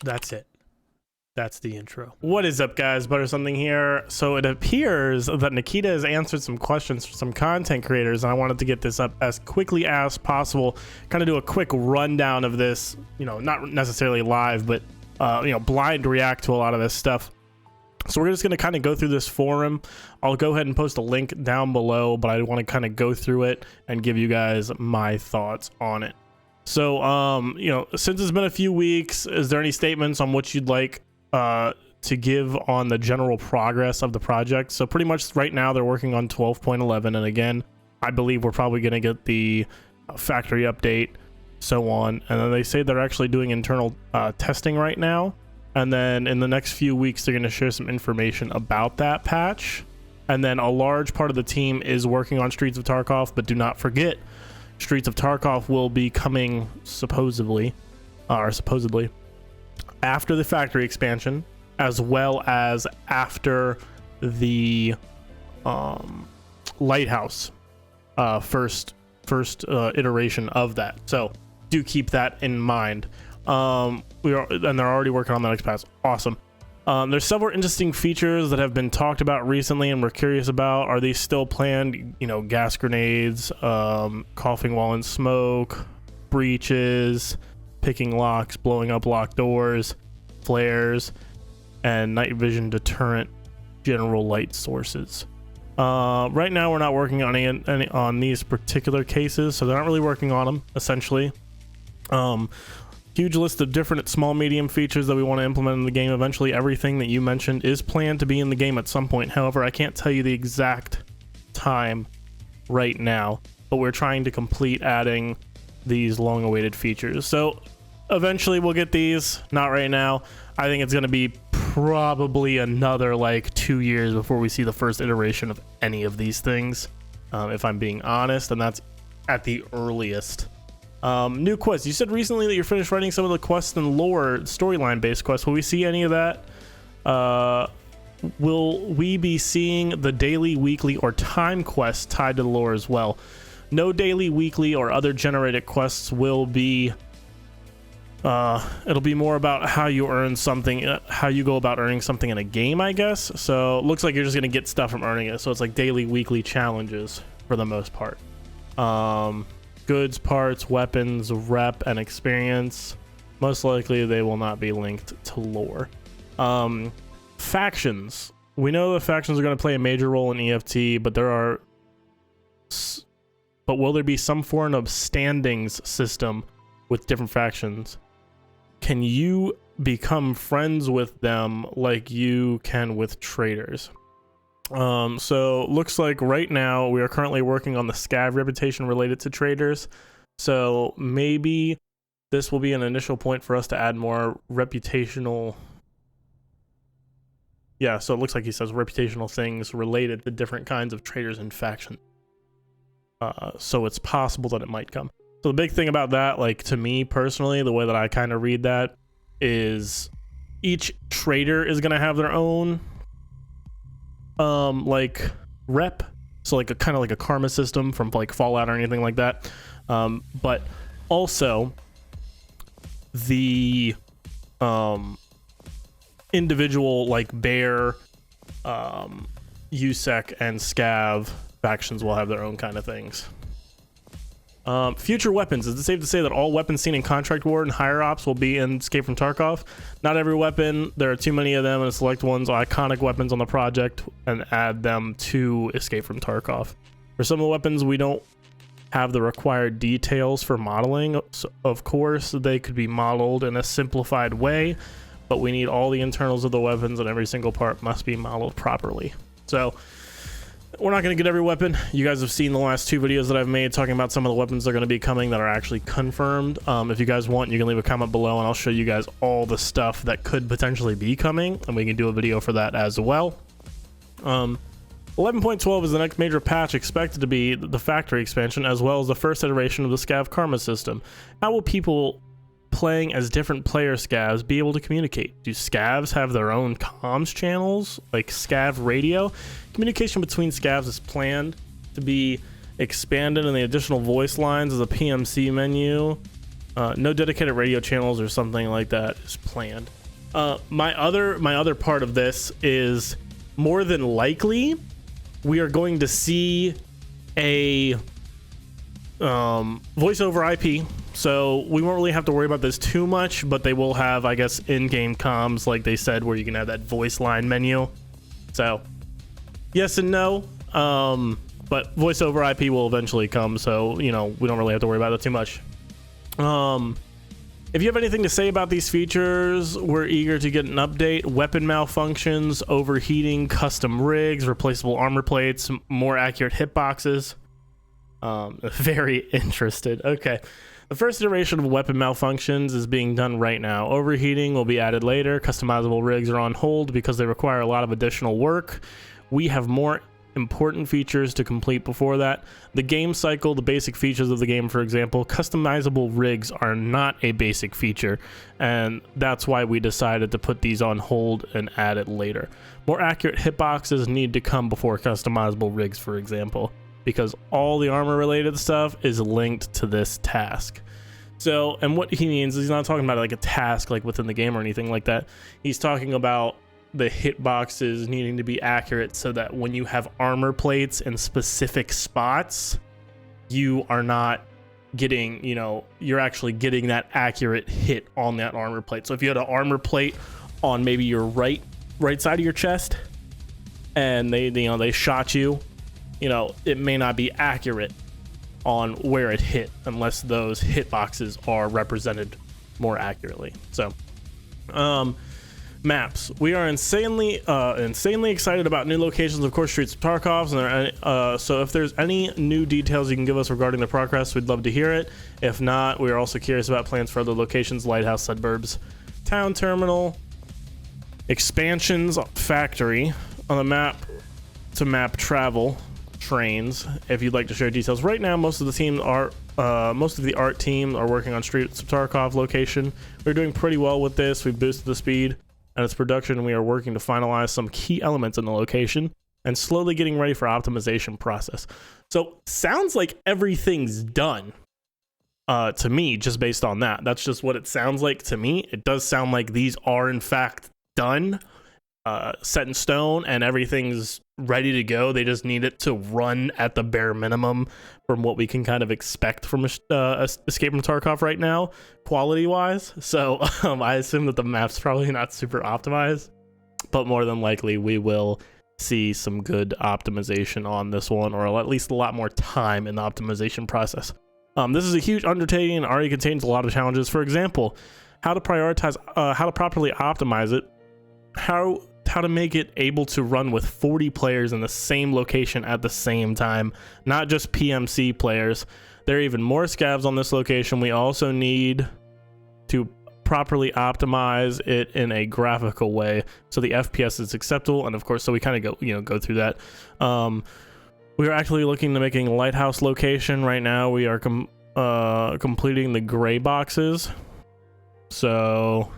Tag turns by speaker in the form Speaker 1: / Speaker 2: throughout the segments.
Speaker 1: That's it. That's the intro. What is up, guys? Butter something here. So it appears that Nikita has answered some questions for some content creators, and I wanted to get this up as quickly as possible. Kind of do a quick rundown of this, you know, not necessarily live, but blind react to a lot of this stuff. So we're just going to kind of go through this forum. I'll go ahead and post a link down below, but I want to kind of go through it and give you guys my thoughts on it. So, since it's been a few weeks, is there any statements on what you'd like to give on the general progress of the project? So pretty much right now they're working on 12.11, and again, I believe we're probably going to get the factory update, so on. And then they say they're actually doing internal testing right now, and then in the next few weeks they're going to share some information about that patch. And then a large part of the team is working on Streets of Tarkov, but do not forget, Streets of Tarkov will be coming supposedly after the factory expansion, as well as after the lighthouse first iteration of that. So do keep that in mind. And they're already working on the next patch. Awesome. There's several interesting features that have been talked about recently and we're curious about. Are these still planned? You know, gas grenades, coughing while in smoke, breaches, picking locks, blowing up locked doors, flares, and night vision deterrent general light sources. Right now we're not working on any on these particular cases, so they're not really working on them, essentially. Huge list of different small medium features that we want to implement in the game. Eventually everything that you mentioned is planned to be in the game at some point. However, I can't tell you the exact time right now, but we're trying to complete adding these long-awaited features. So eventually we'll get these, not right now. I think it's going to be probably another like 2 years before we see the first iteration of any of these things, if I'm being honest, and that's at the earliest. New quests. You said recently that you're finished writing some of the quests and lore storyline based quests. Will we see any of that? Will we be seeing the daily, weekly, or time quests tied to the lore as well? No daily, weekly, or other generated quests will be. It'll be more about how you earn something, how you go about earning something in a game, I guess. So it looks like you're just gonna get stuff from earning it. So it's like daily, weekly challenges for the most part. Goods, parts, weapons, rep, and experience. Most likely they will not be linked to lore. Factions. We know the factions are going to play a major role in EFT, but will there be some form of standings system with different factions? Can you become friends with them like you can with traders? So looks like right now we are currently working on the scav reputation related to traders. So maybe this will be an initial point for us to add more reputational. Yeah, so it looks like he says reputational things related to different kinds of traders and factions. So it's possible that it might come. So the big thing about that, like to me personally, the way that I kind of read that is each trader is going to have their own like rep, so like a kind of like a karma system from like Fallout or anything like that, but also the individual like bear, USEC, and scav factions will have their own kind of things. Future weapons. Is it safe to say that all weapons seen in Contract War and Higher Ops will be in Escape from Tarkov? Not every weapon. There are too many of them, and select ones iconic weapons on the project and add them to Escape from Tarkov. For some of the weapons, we don't have the required details for modeling. So of course, they could be modeled in a simplified way, but we need all the internals of the weapons, and every single part must be modeled properly. So we're not going to get every weapon. You guys have seen the last 2 videos that I've made talking about some of the weapons that are going to be coming that are actually confirmed. If you guys want, you can leave a comment below and I'll show you guys all the stuff that could potentially be coming, and we can do a video for that as well. 11.12 is the next major patch, expected to be the factory expansion, as well as the first iteration of the scav karma system. How will people playing as different player scavs be able to communicate? Do scavs have their own comms channels, like scav radio? Communication between scavs is planned to be expanded, and the additional voice lines as a PMC menu No dedicated radio channels or something like that is planned. My other part of this is more than likely we are going to see a voice over IP. So we won't really have to worry about this too much, but they will have, I guess, in-game comms, like they said, where you can have that voice line menu. So yes and no, but voice over IP will eventually come, so we don't really have to worry about it too much. If you have anything to say about these features, we're eager to get an update. Weapon malfunctions, overheating, custom rigs, replaceable armor plates, more accurate hitboxes. Very interested. Okay. The first iteration of weapon malfunctions is being done right now. Overheating will be added later. Customizable rigs are on hold because they require a lot of additional work. We have more important features to complete before that. The game cycle, the basic features of the game, for example, customizable rigs are not a basic feature, and that's why we decided to put these on hold and add it later. More accurate hitboxes need to come before customizable rigs, for example, because all the armor related stuff is linked to this task. So, and what he means is he's not talking about like a task like within the game or anything like that. He's talking about the hitboxes needing to be accurate so that when you have armor plates in specific spots, you are not getting, you're actually getting that accurate hit on that armor plate. So if you had an armor plate on maybe your right side of your chest and they shot you, it may not be accurate on where it hit unless those hitboxes are represented more accurately. So, maps. We are insanely excited about new locations, of course, Streets of Tarkov. And so if there's any new details you can give us regarding the progress, we'd love to hear it. If not, we are also curious about plans for other locations, lighthouse, suburbs, town terminal, expansions, factory, on the map to map travel, trains. If you'd like to share details. Right now, most of the art team are working on Streets of Tarkov location. We're doing pretty well with this. We've boosted the speed and its production, and we are working to finalize some key elements in the location and slowly getting ready for optimization process. So sounds like everything's done to me, just based on that. That's just what it sounds like to me. It does sound like these are in fact done, set in stone, and everything's ready to go. They just need it to run at the bare minimum from what we can kind of expect from Escape from Tarkov right now, quality wise. So I assume that the map's probably not super optimized, but more than likely we will see some good optimization on this one, or at least a lot more time in the optimization process. This is a huge undertaking and already contains a lot of challenges. For example, how to prioritize, how to properly optimize it, how to make it able to run with 40 players in the same location at the same time, not just PMC players. There are even more scavs on this location. We also need to properly optimize it in a graphical way so the FPS is acceptable, and of course, so we kind of go through that. We are actually looking to making a lighthouse location right now. We are completing the gray boxes. So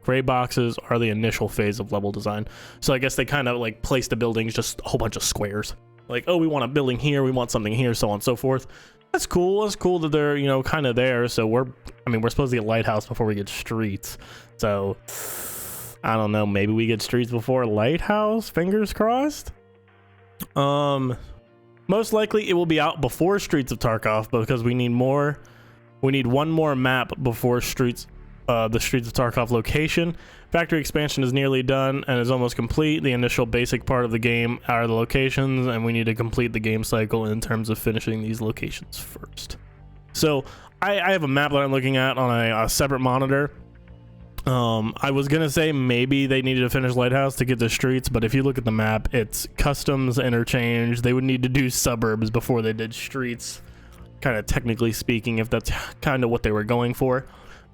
Speaker 1: gray boxes are the initial phase of level design. So I guess they kind of like place the buildings just a whole bunch of squares. Like, oh, we want a building here, we want something here, so on and so forth. That's cool. That's cool that they're, kind of there. So we're supposed to get lighthouse before we get streets. So I don't know, maybe we get streets before lighthouse, fingers crossed. Most likely it will be out before Streets of Tarkov, because we need one more map before the Streets of Tarkov location. Factory expansion is nearly done and is almost complete. The initial basic part of the game are the locations, and we need to complete the game cycle in terms of finishing these locations first. So I have a map that I'm looking at on a separate monitor. I was gonna say maybe they needed to finish Lighthouse to get the streets, but if you look at the map, it's customs interchange. They would need to do suburbs before they did streets, kind of technically speaking, if that's kind of what they were going for.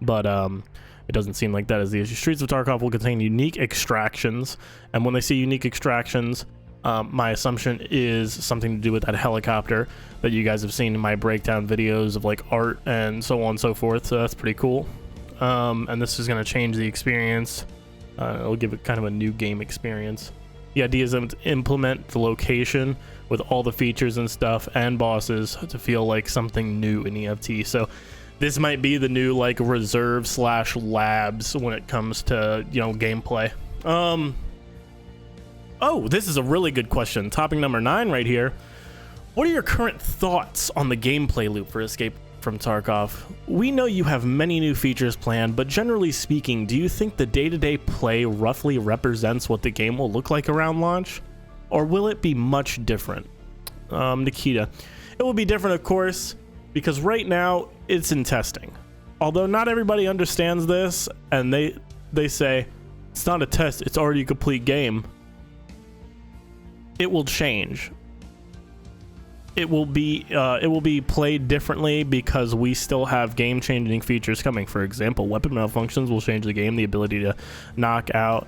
Speaker 1: But it doesn't seem like that is the issue. Streets of Tarkov will contain unique extractions, and when they see unique extractions, my assumption is something to do with that helicopter that you guys have seen in my breakdown videos of like art and so on and so forth. So that's pretty cool. And this is going to change the experience. It'll give it kind of a new game experience. The idea is to implement the location with all the features and stuff and bosses to feel like something new in EFT. So this might be the new like reserve / labs when it comes to, you know, gameplay. Oh, this is a really good question. Topic number 9 right here. What are your current thoughts on the gameplay loop for Escape from Tarkov? We know you have many new features planned, but generally speaking, do you think the day-to-day play roughly represents what the game will look like around launch? Or will it be much different? Nikita. It will be different, of course, because right now it's in testing. Although not everybody understands this, and they say, it's not a test, it's already a complete game. It will change. It will be played differently because we still have game-changing features coming. For example, weapon malfunctions will change the game. The ability to knock out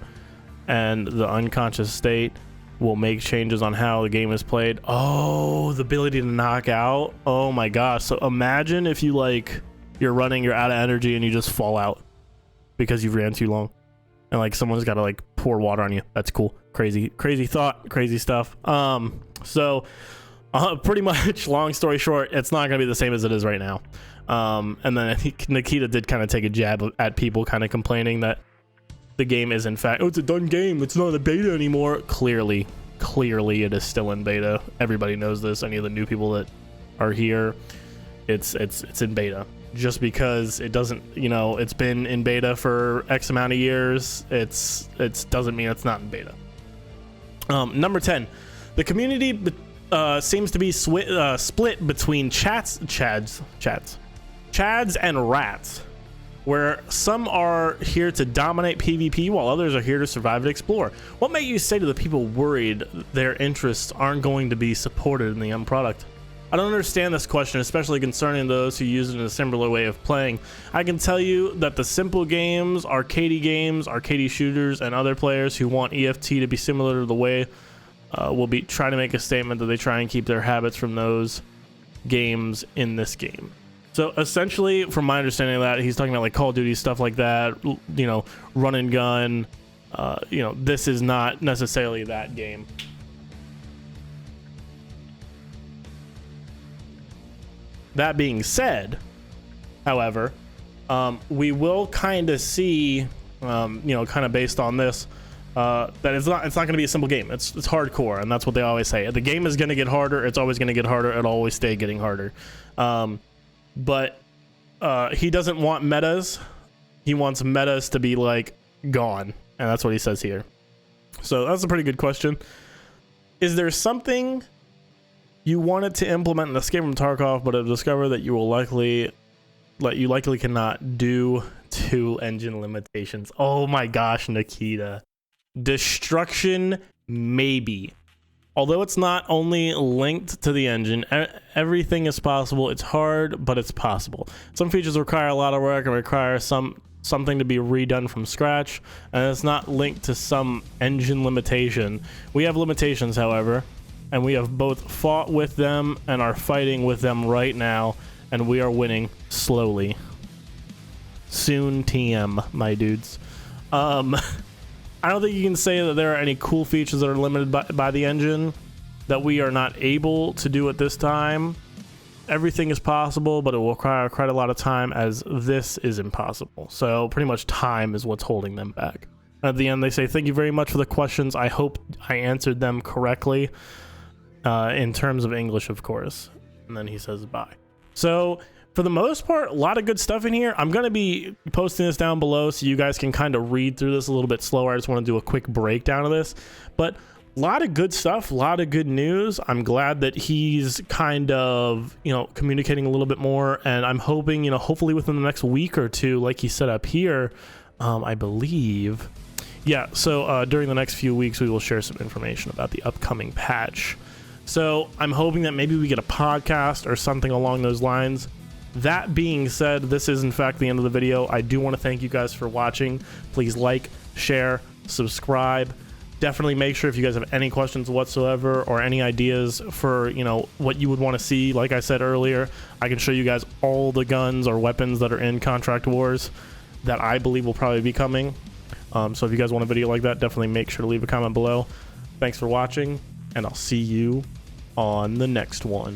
Speaker 1: and the unconscious state will make changes on how the game is played. Oh, the ability to knock out. Oh my gosh. So imagine if you like, you're running, you're out of energy, and you just fall out because you ran too long. And like someone's got to like pour water on you. That's cool. Crazy thought, crazy stuff. Pretty much, long story short, it's not going to be the same as it is right now. And then I think Nikita did kind of take a jab at people kind of complaining that the game is in fact, oh, it's a done game, it's not a beta anymore. Clearly it is still in beta. Everybody knows this. Any of the new people that are here, it's in beta. Just because it doesn't, you know, it's been in beta for X amount of years, it's doesn't mean it's not in beta. Number 10, the community seems to be split between chads and rats, where some are here to dominate PvP while others are here to survive and explore. What might you say to the people worried their interests aren't going to be supported in the end product? I don't understand this question, especially concerning those who use it in a similar way of playing. I can tell you that the simple games, arcade shooters, and other players who want EFT to be similar to the way will be trying to make a statement that they try and keep their habits from those games in this game. So essentially, from my understanding of that, he's talking about like Call of Duty, stuff like that, you know, run and gun. You know, this is not necessarily that game. That being said, however, we will kind of see, you know, kind of based on this, that it's not going to be a simple game. It's hardcore, and that's what they always say. The game is going to get harder. It's always going to get harder. It'll always stay getting harder. But he doesn't want metas. He wants metas to be like gone, and that's what he says here. So that's a pretty good question. Is there something you wanted to implement in Escape from Tarkov, but have discovered that you likely cannot due to engine limitations? Oh my gosh, Nikita. Destruction, maybe. Although it's not only linked to the engine, everything is possible. It's hard, but it's possible. Some features require a lot of work and require something to be redone from scratch, and it's not linked to some engine limitation. We have limitations, however, and we have both fought with them and are fighting with them right now, and we are winning slowly. Soon TM, my dudes. I don't think you can say that there are any cool features that are limited by the engine that we are not able to do at this time. Everything is possible, but it will require quite a lot of time, as this is impossible. So pretty much time is what's holding them back. At the end, they say, thank you very much for the questions. I hope I answered them correctly. In terms of English, of course. And then he says bye. So for the most part, a lot of good stuff in here. I'm going to be posting this down below so you guys can kind of read through this a little bit slower. I just want to do a quick breakdown of this. But a lot of good stuff, a lot of good news. I'm glad that he's kind of, you know, communicating a little bit more. And I'm hoping, you know, hopefully within the next week or two, like he said up here, I believe. Yeah, so during the next few weeks, we will share some information about the upcoming patch. So I'm hoping that maybe we get a podcast or something along those lines. That being said, this is in fact the end of the video. I do want to thank you guys for watching. Please like, share, subscribe. Definitely make sure if you guys have any questions whatsoever or any ideas for, you know, what you would want to see. Like I said earlier, I can show you guys all the guns or weapons that are in Contract Wars that I believe will probably be coming. So if you guys want a video like that, definitely make sure to leave a comment below. Thanks for watching, and I'll see you on the next one.